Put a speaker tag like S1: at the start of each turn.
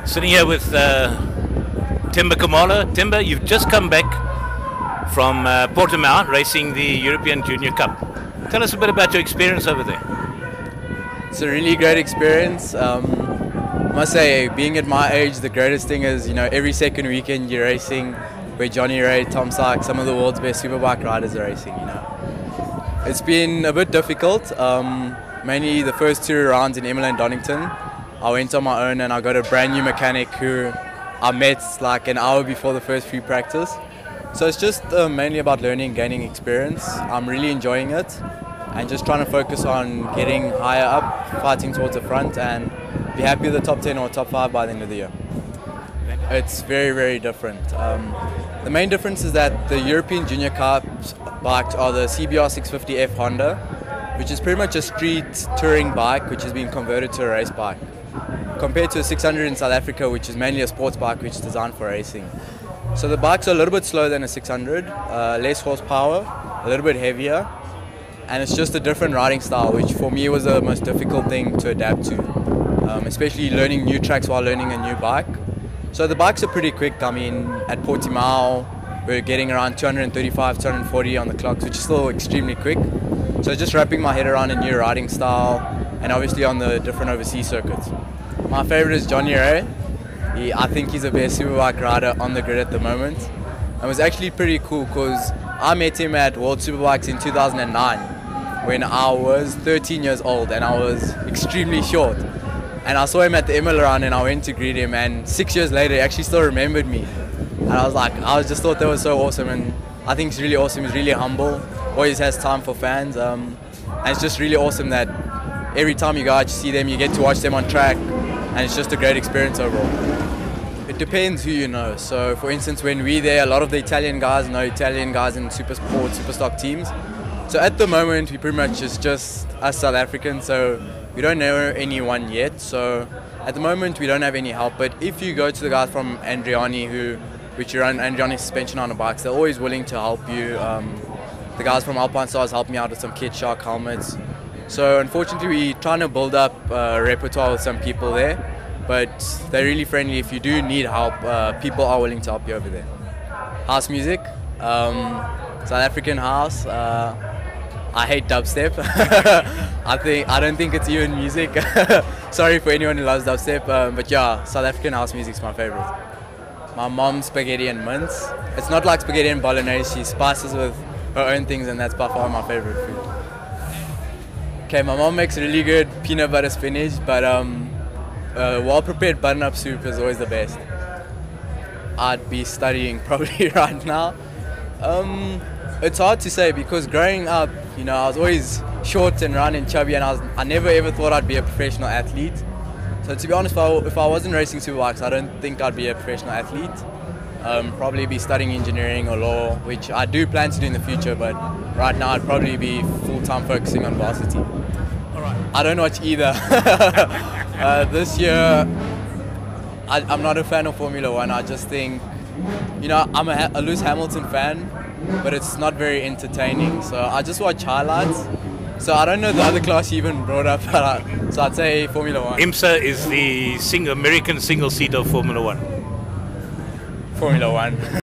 S1: Sitting here with Themba Khumalo. Themba, you've just come back from Portimao racing the European Junior Cup. Tell us a bit about your experience over there.
S2: It's a really great experience. I must say, being at my age, the greatest thing is, every second weekend you're racing where Johnny Ray, Tom Sykes, some of the world's best superbike riders are racing, It's been a bit difficult, mainly the first two rounds in Imola and Donington. I went on my own and I got a brand new mechanic who I met like an hour before the first free practice. So it's just mainly about learning, gaining experience. I'm really enjoying it and just trying to focus on getting higher up, fighting towards the front, and be happy with the top 10 or top 5 by the end of the year. It's very, very different. The main difference is that the European Junior Cup bikes are the CBR 650F Honda, which is pretty much a street touring bike which has been converted to a race bike, compared to a 600 in South Africa, which is mainly a sports bike which is designed for racing. So the bikes are a little bit slower than a 600, less horsepower, a little bit heavier, and it's just a different riding style, which for me was the most difficult thing to adapt to, especially learning new tracks while learning a new bike. So the bikes are pretty quick. I mean, at Portimao, we're getting around 235, 240 on the clocks, which is still extremely quick. So just wrapping my head around a new riding style, and obviously on the different overseas circuits. My favorite is Johnny Ray. I think he's the best superbike rider on the grid at the moment. It was actually pretty cool because I met him at World Superbikes in 2009 when I was 13 years old and I was extremely short. And I saw him at the Imola round and I went to greet him, and 6 years later he actually still remembered me. And I just thought that was so awesome, and I think he's really awesome. He's really humble, always has time for fans, and it's just really awesome that every time you go out to see them, you get to watch them on track, and it's just a great experience overall. It depends who you know. So for instance, when we're there, a lot of the Italian guys know Italian guys in super sport, super stock teams. So at the moment, we pretty much is just us South Africans, so we don't know anyone yet. So at the moment, we don't have any help. But if you go to the guys from Andriani, which run Andriani suspension on the bikes, they're always willing to help you. The guys from Alpine Stars helped me out with some Kit Shark helmets. So unfortunately, we're trying to build up a repertoire with some people there, but they're really friendly. If you do need help, people are willing to help you over there. House music, South African house. I hate dubstep. I don't think it's even music. Sorry for anyone who loves dubstep, but yeah, South African house music is my favorite. My mom's spaghetti and mince. It's not like spaghetti and bolognese. She spices with her own things, and that's by far my favorite food. Okay, my mom makes really good peanut butter spinach, but well-prepared button-up soup is always the best. I'd be studying probably right now. It's hard to say because growing up, I was always short and round and chubby, and I never ever thought I'd be a professional athlete. So to be honest, if I wasn't racing superbikes, I don't think I'd be a professional athlete. Probably be studying engineering or law, which I do plan to do in the future, but right now I'd probably be full-time focusing on varsity.
S1: All right.
S2: I don't watch either. This year, I'm not a fan of Formula One. I just think, I'm a Lewis Hamilton fan, but it's not very entertaining. So I just watch highlights. So I don't know the other class you even brought up, so I'd say Formula One.
S1: IMSA is the American single-seater Formula One.
S2: Formula One.